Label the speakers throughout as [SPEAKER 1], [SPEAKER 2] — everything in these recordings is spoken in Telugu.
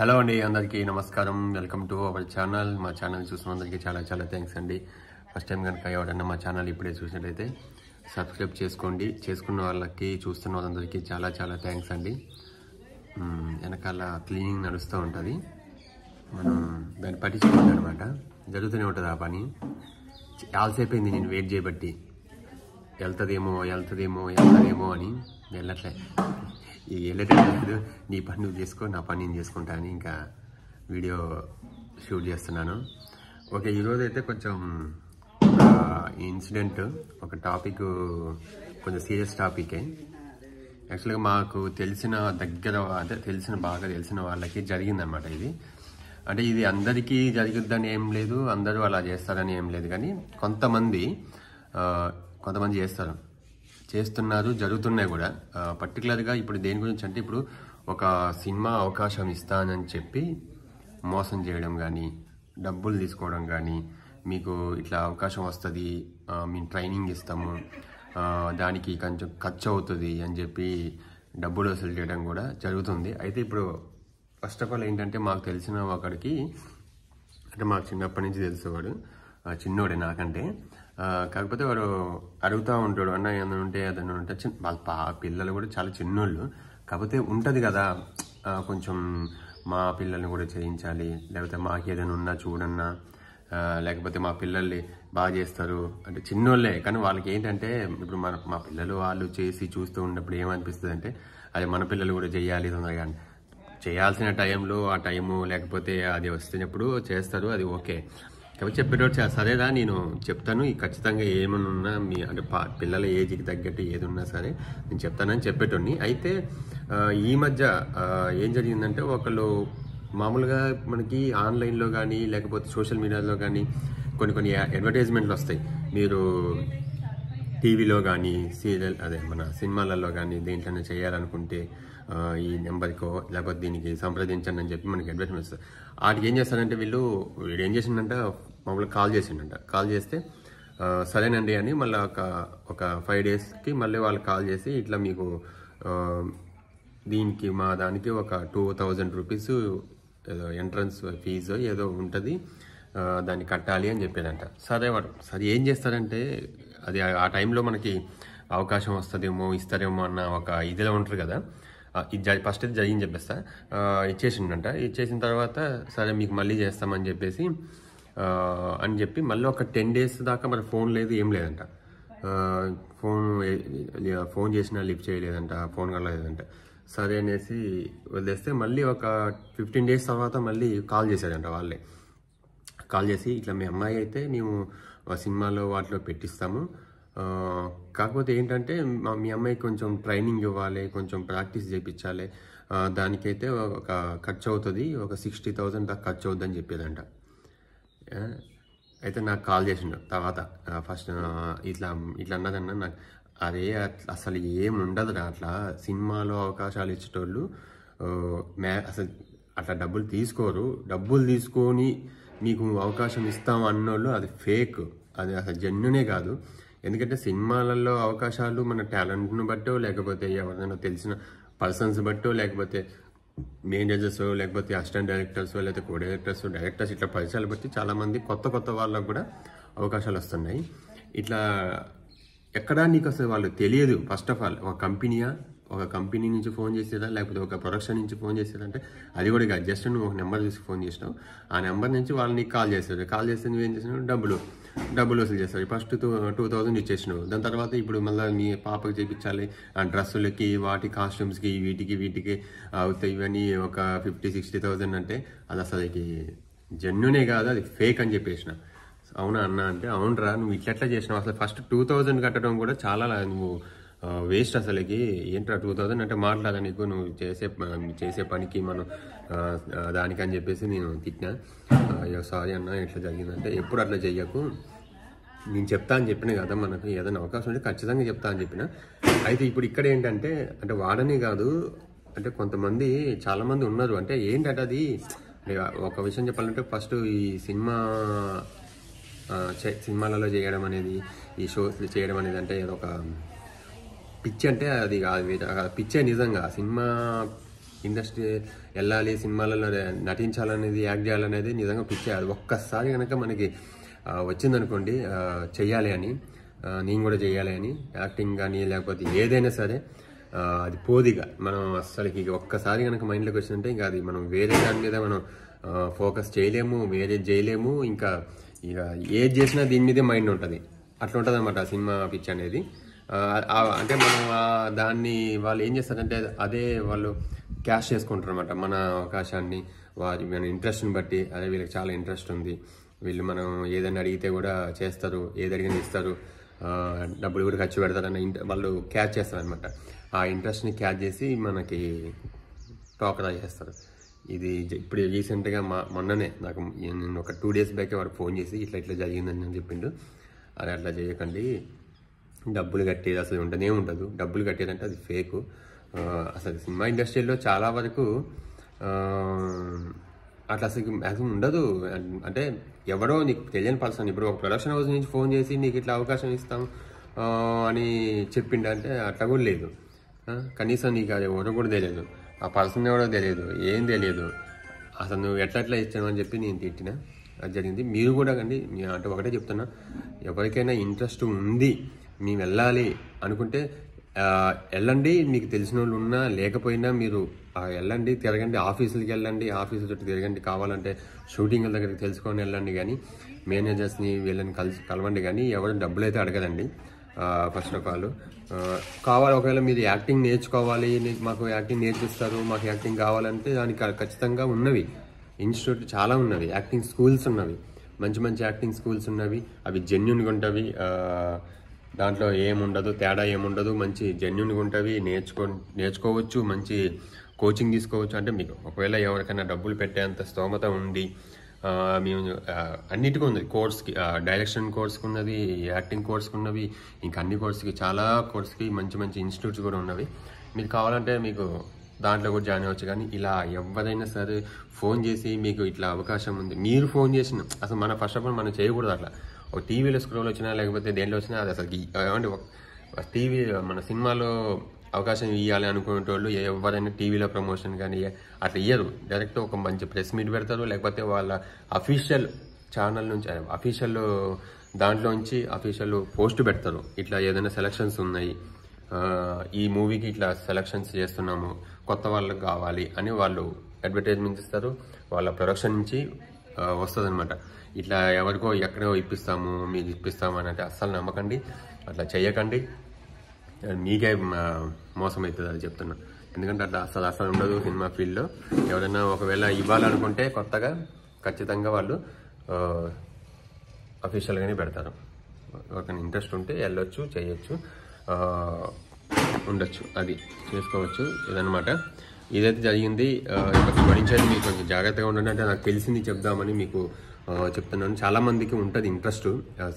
[SPEAKER 1] హలో అండి, అందరికీ నమస్కారం. Welcome to our channel. మా ఛానల్ చూసిన అందరికీ చాలా చాలా థ్యాంక్స్ అండి. ఫస్ట్ టైం కనుక ఎవరన్నా మా ఛానల్ ఇప్పుడే చూసినట్లయితే సబ్స్క్రైబ్ చేసుకోండి. చేసుకున్న వాళ్ళకి చూస్తున్న వాళ్ళందరికీ చాలా చాలా థ్యాంక్స్ అండి. వెనకాల క్లీనింగ్ నడుస్తూ ఉంటుంది, మనం దాన్ని పట్టించుకోవాలి అనమాట. జరుగుతూనే ఉంటుంది ఆ పని. ఆల్సైపోయింది నేను వెయిట్ చేయబట్టి. వెళ్తుందేమో అని వెళ్ళట్లే. వెళ్ళేటప్పుడు నీ పని నువ్వు చేసుకో, నా పని నేను చేసుకుంటా అని ఇంకా వీడియో షూట్ చేస్తున్నాను. ఓకే, ఈరోజు అయితే కొంచెం ఇన్సిడెంట్, ఒక టాపిక్ కొంచెం సీరియస్ టాపికే. యాక్చువల్గా మాకు తెలిసిన బాగా తెలిసిన వాళ్ళకి జరిగిందనమాట ఇది. అంటే ఇది అందరికీ జరుగుద్దని ఏం లేదు, అందరూ అలా చేస్తారని ఏం లేదు, కానీ కొంతమంది చేస్తున్నారు, జరుగుతున్నాయి కూడా. పర్టికులర్గా ఇప్పుడు దేని గురించి అంటే, ఇప్పుడు ఒక సినిమా అవకాశం ఇస్తానని చెప్పి మోసం చేయడం కానీ, డబ్బులు తీసుకోవడం కానీ, మీకు ఇట్లా అవకాశం వస్తుంది, మేము ట్రైనింగ్ ఇస్తాము, దానికి కొంచెం ఖర్చు అవుతుంది అని చెప్పి డబ్బులు వసూలు చేయడం కూడా జరుగుతుంది. అయితే ఇప్పుడు ఫస్ట్ ఆఫ్ ఆల్ ఏంటంటే, మాకు తెలిసిన ఒకడికి, అంటే మాకు చిన్నప్పటి నుంచి తెలిసేవాడు, చిన్నోడే నాకంటే. కాకపోతే వాడు అడుగుతూ ఉంటాడు, అన్న ఏదైనా ఉంటే వాళ్ళ పిల్లలు కూడా చాలా చిన్నోళ్ళు. కాకపోతే ఉంటుంది కదా, కొంచెం మా పిల్లల్ని కూడా చేయించాలి, లేకపోతే మాకు ఏదైనా ఉన్నా చూడన్నా, లేకపోతే మా పిల్లల్ని బాగా చేస్తారు అంటే చిన్నోళ్ళే, కానీ వాళ్ళకి ఏంటంటే ఇప్పుడు మా పిల్లలు వాళ్ళు చేసి చూస్తూ ఉన్నప్పుడు ఏమనిపిస్తుంది అంటే, అది మన పిల్లలు కూడా చేయాలి తొందరగా. చేయాల్సిన టైంలో ఆ టైము లేకపోతే అది వస్తున్నప్పుడు చేస్తారు, అది ఓకే. కాబట్టి చెప్పేటోడు సరేరా నేను చెప్తాను, ఖచ్చితంగా ఏమన్నా ఉన్నా అంటే పిల్లల ఏజ్కి తగ్గట్టు ఏది ఉన్నా సరే నేను చెప్తానని చెప్పేటోడిని. అయితే ఈ మధ్య ఏం జరిగిందంటే, ఒకళ్ళు మామూలుగా మనకి ఆన్లైన్లో కానీ లేకపోతే సోషల్ మీడియాలో కానీ కొన్ని అడ్వర్టైజ్మెంట్లు వస్తాయి. మీరు టీవీలో కానీ మన సినిమాలలో కానీ దేంట్లోనే చేయాలనుకుంటే ఈ నెంబర్కో లేకపోతే దీనికి సంప్రదించండి అని చెప్పి మనకి అడ్వర్టైజ్మెంట్ వస్తుంది. వాటికి ఏం చేస్తారంటే, వీడు ఏం చేసిండంట, మామూలుగా కాల్ చేస్తే సరేనండి అని మళ్ళీ ఒక 5 డేస్కి మళ్ళీ వాళ్ళు కాల్ చేసి, ఇట్లా మీకు దీనికి మా దానికి ఒక 2000 రూపీస్ ఏదో ఎంట్రన్స్ ఫీజు ఏదో ఉంటుంది, దాన్ని కట్టాలి అని చెప్పేదంట. సరే ఏం చేస్తారంటే, అది ఆ టైంలో మనకి అవకాశం వస్తుందేమో ఇస్తారేమో అన్న ఒక ఇదిలో ఉంటారు కదా. ఫస్ట్ అయితే జరిగింది చెప్పేస్తా. ఇచ్చేసిన తర్వాత సరే మీకు మళ్ళీ చేస్తామని చెప్పేసి అని చెప్పి మళ్ళీ ఒక 10 డేస్ దాకా మరి ఫోన్ లేదు, ఏం లేదంట. ఫోన్ చేసినా లిఫ్ట్ చేయలేదంట, ఫోన్ కలలేదంట. సరే అనేసి వదిలేస్తే మళ్ళీ ఒక 15 డేస్ తర్వాత మళ్ళీ కాల్ చేశాడంట. వాళ్ళే కాల్ చేసి, ఇట్లా మీ అమ్మాయి అయితే మేము సినిమాలో వాటిలో పెట్టిస్తాము, కాకపోతే ఏంటంటే మీ అమ్మాయికి కొంచెం ట్రైనింగ్ ఇవ్వాలి, కొంచెం ప్రాక్టీస్ చేయించాలి, దానికైతే ఒక ఖర్చు అవుతుంది, ఒక 60,000 దాకా ఖర్చు అవుతుంది అని చెప్పేదంట. అయితే నాకు కాల్ చేసిండు తర్వాత, ఫస్ట్ ఇట్లా అన్నదన్న నాకు, అరే అసలు ఏముండదురా, అట్లా సినిమాలో అవకాశాలు ఇచ్చేటోళ్ళు అసలు అట్లా డబ్బులు తీసుకోరు, డబ్బులు తీసుకొని మీకు అవకాశం ఇస్తాం అన్నోళ్ళు అది ఫేక్, అది అసలు జెన్యునే కాదు. ఎందుకంటే సినిమాలలో అవకాశాలు మన టాలెంట్ను బట్టో, లేకపోతే ఎవరైనా తెలిసిన పర్సన్స్ బట్టో, లేకపోతే మేనేజర్స్, లేకపోతే అసిస్టెంట్ డైరెక్టర్స్, లేకపోతే కో డైరెక్టర్స్ ఇట్లా పరిచయాలు బట్టి చాలామంది కొత్త వాళ్ళకు కూడా అవకాశాలు వస్తున్నాయి. ఇట్లా ఎక్కడా నీకు అసలు వాళ్ళు తెలియదు. ఫస్ట్ ఆఫ్ ఆల్ ఒక కంపెనీ నుంచి ఫోన్ చేసేదా, లేకపోతే ఒక ప్రొడక్షన్ నుంచి ఫోన్ చేసేదంటే అది కూడా కాదు. జస్ట్ నువ్వు ఒక నెంబర్ చూసి ఫోన్ చేసినావు, ఆ నెంబర్ నుంచి వాళ్ళు నీకు కాల్ చేస్తారు. కాల్ చేస్తే నువ్వేం చేసినావు, డబ్బులు వసూలు చేస్తారు. ఫస్ట్ 2000 ఇచ్చేసినావు. దాని తర్వాత ఇప్పుడు మళ్ళీ మీ పాపకి చేయించాలి, ఆ డ్రెస్సులకి, వాటి కాస్ట్యూమ్స్కి, వీటికి అవుతాయి, ఇవన్నీ ఒక 50-60,000 అంటే అది అసలు జెన్యునే కాదు, అది ఫేక్ అని చెప్పేసిన. అవునా అన్న అంటే, అవునరా నువ్వు ఇట్లా చేసినావు, అసలు ఫస్ట్ 2000 కట్టడం కూడా చాలా నువ్వు వేస్ట్. అసలుకి ఏంట్రా 2000 అంటే మాట్లాడా నీకు, నువ్వు చేసే పనికి మనం దానికి అని చెప్పేసి నేను తిట్టినా. అయ్యో సారీ అన్న, ఇట్లా జరిగిందంటే ఎప్పుడు అట్లా చెయ్యకు, నేను చెప్తా అని చెప్పిన కదా, మనకు ఏదైనా అవకాశం ఉంటే ఖచ్చితంగా చెప్తా అని చెప్పిన. అయితే ఇప్పుడు ఇక్కడ ఏంటంటే, అంటే వాడనే కాదు, అంటే కొంతమంది చాలామంది ఉన్నారు. అంటే ఏంటంటే అది ఒక విషయం చెప్పాలంటే, ఫస్ట్ ఈ సినిమాలలో చేయడం అనేది, ఈ షోస్ చేయడం అనేది అంటే ఏదో ఒక పిచ్చి, అంటే అది కాదు, పిచ్చే నిజంగా. సినిమా ఇండస్ట్రీ వెళ్ళాలి, సినిమాలలో నటించాలనేది, యాక్ట్ చేయాలనేది నిజంగా పిచ్చే. అది ఒక్కసారి కనుక మనకి వచ్చిందనుకోండి చెయ్యాలి అని, నేను కూడా చేయాలి అని, యాక్టింగ్ కానీ లేకపోతే ఏదైనా సరే అది పోదిగా మనం అస్సలకి ఒక్కసారి కనుక మైండ్లోకి వచ్చిందంటే ఇంకా అది మనం వేరే దాని మీద మనం ఫోకస్ చేయలేము, వేరే చేయలేము. ఇంకా ఇక ఏది చేసినా దీని మీదే మైండ్ ఉంటుంది. అట్లా ఉంటుంది అనమాట సినిమా పిచ్ అనేది. అంటే మనం దాన్ని వాళ్ళు ఏం చేస్తారంటే అదే వాళ్ళు క్యాష్ చేసుకుంటారు అనమాట మన అవకాశాన్ని, మన ఇంట్రెస్ట్ని బట్టి. అదే వీళ్ళకి చాలా ఇంట్రెస్ట్ ఉంది, వీళ్ళు మనం ఏదైనా అడిగితే కూడా చేస్తారు, ఏది అడిగినా ఇస్తారు, డబ్బులు కూడా ఖర్చు పెడతారన్న వాళ్ళు క్యాచ్ చేస్తారనమాట. ఆ ఇంట్రెస్ట్ని క్యాచ్ చేసి మనకి టోకరా చేస్తారు. ఇది ఇప్పుడు రీసెంట్గా మొన్ననే నాకు నేను ఒక 2 days బ్యాకే వాడు ఫోన్ చేసి ఇట్లా జరిగిందని అని చెప్పిండు. అది అట్లా చేయకండి, డబ్బులు కట్టేది అసలు ఉండనే ఉండదు. డబ్బులు కట్టేదంటే అది ఫేకు. అసలు సినిమా ఇండస్ట్రీలో చాలా వరకు అట్లా అసలు మ్యాక్సిమం ఉండదు. అంటే ఎవరో నీకు తెలియని పర్సన్ ఇప్పుడు ఒక ప్రొడక్షన్ హౌస్ నుంచి ఫోన్ చేసి నీకు ఇట్లా అవకాశం ఇస్తాం అని చెప్పిండంటే అట్లా కూడా లేదు. కనీసం నీకు అది ఎవరో కూడా తెలియదు, ఆ పర్సన్ ఎవరో తెలియదు, ఏం తెలియదు. అసలు నువ్వు ఎట్లా ఇచ్చాను అని చెప్పి నేను తిట్టినా. అది జరిగింది. మీరు కూడా కండి, అంటే ఒకటే చెప్తున్నా, ఎవరికైనా ఇంట్రెస్ట్ ఉంది మేము వెళ్ళాలి అనుకుంటే వెళ్ళండి. మీకు తెలిసిన వాళ్ళు ఉన్నా లేకపోయినా మీరు వెళ్ళండి, తిరగండి, ఆఫీసులకి వెళ్ళండి, ఆఫీసు చుట్టూ తిరగండి, కావాలంటే షూటింగ్ల దగ్గరికి తెలుసుకొని వెళ్ళండి. కానీ మేనేజర్స్ని వీళ్ళని కలవండి. కానీ ఎవరు డబ్బులు అయితే అడగదండి ఫస్ట్ ఆఫ్ ఆల్. కావాలి ఒకవేళ మీరు యాక్టింగ్ నేర్చుకోవాలి, మాకు యాక్టింగ్ నేర్పిస్తారు, మాకు యాక్టింగ్ కావాలంటే దానికి ఖచ్చితంగా ఉన్నవి ఇన్స్టిట్యూట్ చాలా ఉన్నవి, యాక్టింగ్ స్కూల్స్ ఉన్నవి, మంచి మంచి యాక్టింగ్ స్కూల్స్ ఉన్నవి. అవి జెన్యున్గా ఉంటవి, దాంట్లో ఏముండదు, తేడా ఏముండదు, మంచి జెన్యున్గా ఉంటవి, నేర్చుకోవచ్చు, మంచి కోచింగ్ తీసుకోవచ్చు. అంటే మీకు ఒకవేళ ఎవరికైనా డబ్బులు పెట్టేంత స్తోమత ఉండి మేము అన్నిటికీ ఉంది. కోర్స్కి డైరెక్షన్ కోర్స్కి ఉన్నది, యాక్టింగ్ కోర్స్కి ఉన్నవి, ఇంకా అన్ని కోర్స్కి చాలా కోర్స్కి మంచి మంచి ఇన్స్టిట్యూట్స్ కూడా ఉన్నవి. మీరు కావాలంటే మీకు దాంట్లో కూడా జాయిన్ అవ్వచ్చు. కానీ ఇలా ఎవరైనా సరే ఫోన్ చేసి మీకు ఇట్లా అవకాశం ఉంది, మీరు ఫోన్ చేసిన అసలు మన ఫస్ట్ ఆఫ్ ఆల్ మనం చేయకూడదు. అట్లా ఒక టీవీలో స్క్రోల్ వచ్చినా లేకపోతే దేంట్లో వచ్చినా అది అసలు ఏమంటే టీవీ మన సినిమాలో అవకాశం ఇవ్వాలి అనుకునేటోళ్ళు ఎవరైనా టీవీలో ప్రమోషన్ కానీ అట్లా ఇయ్యరు. డైరెక్ట్ ఒక మంచి ప్రెస్ మీట్ పెడతారు, లేకపోతే వాళ్ళ అఫీషియల్ ఛానల్ నుంచి అఫీషియల్ దాంట్లోంచి అఫీషియల్ పోస్ట్ పెడతారు. ఇట్లా ఏదైనా సెలక్షన్స్ ఉన్నాయి, ఈ మూవీకి ఇట్లా సెలక్షన్స్ చేస్తున్నాము, కొత్త వాళ్ళకి కావాలి అని వాళ్ళు అడ్వర్టైజ్మెంట్ ఇస్తారు. వాళ్ళ ప్రొడక్షన్ నుంచి వస్తుంది అనమాట. ఇట్లా ఎవరికో ఎక్కడో ఇప్పిస్తాము, మీకు ఇప్పిస్తాము అని అంటే అస్సలు నమ్మకండి, అట్లా చేయకండి. మీకే మోసం అవుతుంది అది చెప్తున్నా. ఎందుకంటే అట్లా అస్సలు ఉండదు సినిమా ఫీల్డ్లో. ఎవరైనా ఒకవేళ ఇవ్వాలనుకుంటే కొత్తగా ఖచ్చితంగా వాళ్ళు అఫీషియల్గానే పెడతారు. ఎవరికైనా ఇంట్రెస్ట్ ఉంటే వెళ్ళొచ్చు, చేయొచ్చు, ఉండొచ్చు, అది చేసుకోవచ్చు. ఇదనమాట, ఇదైతే జరిగింది. భరించేది మీకు కొంచెం జాగ్రత్తగా ఉండండి. అంటే నాకు తెలిసింది చెప్దామని మీకు చెప్తున్నాను. చాలా మందికి ఉంటుంది ఇంట్రెస్ట్,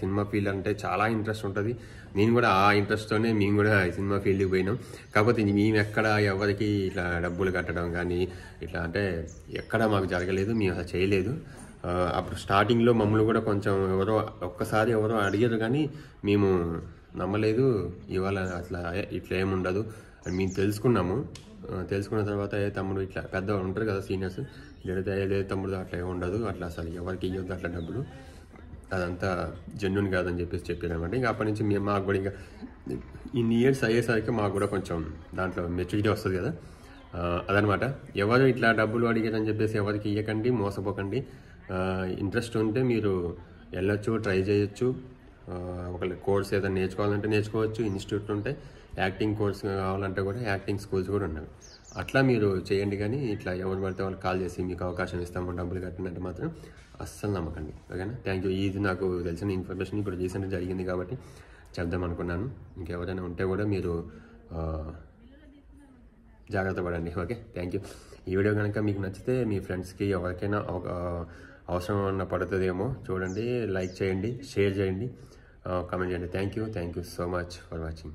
[SPEAKER 1] సినిమా ఫీల్డ్ అంటే చాలా ఇంట్రెస్ట్ ఉంటుంది. నేను కూడా ఆ ఇంట్రెస్ట్తోనే మేము కూడా సినిమా ఫీల్డ్కి పోయినాం. కాకపోతే మేము ఎక్కడ ఎవరికి ఇట్లా డబ్బులు కట్టడం కానీ ఇట్లా అంటే ఎక్కడ మాకు జరగలేదు, మేము అసలు చేయలేదు. అప్పుడు స్టార్టింగ్లో మమ్మల్ని కూడా కొంచెం ఒక్కసారి ఎవరో అడిగారు, కానీ మేము నమ్మలేదు. ఇవాళ అట్లా ఇట్లా ఏముండదు అని మేము తెలుసుకున్నాము. తెలుసుకున్న తర్వాత తమ్ముడు ఇట్లా పెద్దవాళ్ళు ఉంటారు కదా సీనియర్స్, లేదు తమ్ముడు అట్లా ఏమి ఉండదు, అట్లా అసలు ఎవరికి ఇవ్వద్దు అట్లా డబ్బులు, అదంతా జెన్యున్ కాదని చెప్పారనమాట. ఇంకా అప్పటి నుంచి మేము మాకు కూడా ఇంకా ఇన్ని ఇయర్స్ అయ్యేసరికి మాకు కూడా కొంచెం దాంట్లో మెచ్యూరిటీ వస్తుంది కదా, అదనమాట. ఎవరు ఇట్లా డబ్బులు అడిగారని చెప్పేసి ఎవరికి ఇవ్వకండి, మోసపోకండి. ఇంట్రెస్ట్ ఉంటే మీరు వెళ్ళొచ్చు, ట్రై చేయొచ్చు. ఒకళ్ళ కోర్స్ ఏదైనా నేర్చుకోవాలంటే నేర్చుకోవచ్చు, ఇన్స్టిట్యూట్ ఉంటే. యాక్టింగ్ కోర్స్ కావాలంటే కూడా యాక్టింగ్ స్కూల్స్ కూడా ఉన్నాయి, అట్లా మీరు చేయండి. కానీ ఇట్లా ఎవరు పడితే వాళ్ళు కాల్ చేసి మీకు అవకాశం ఇస్తాము, డబ్బులు కట్టినట్టు మాత్రం అస్సలు నమ్మకండి. ఓకేనా? Thank you. ఇది నాకు తెలిసిన ఇన్ఫర్మేషన్ ఇప్పుడు రీసెంట్గా జరిగింది కాబట్టి చెప్దాం అనుకున్నాను. ఇంకెవరైనా ఉంటే కూడా మీరు జాగ్రత్త పడండి. Okay, thank you. ఈ వీడియో కనుక మీకు నచ్చితే మీ ఫ్రెండ్స్కి ఎవరికైనా అవసరం ఉన్న పడుతుందేమో చూడండి, లైక్ చేయండి, షేర్ చేయండి, కామెంట్ చేయండి. Thank you so much for watching.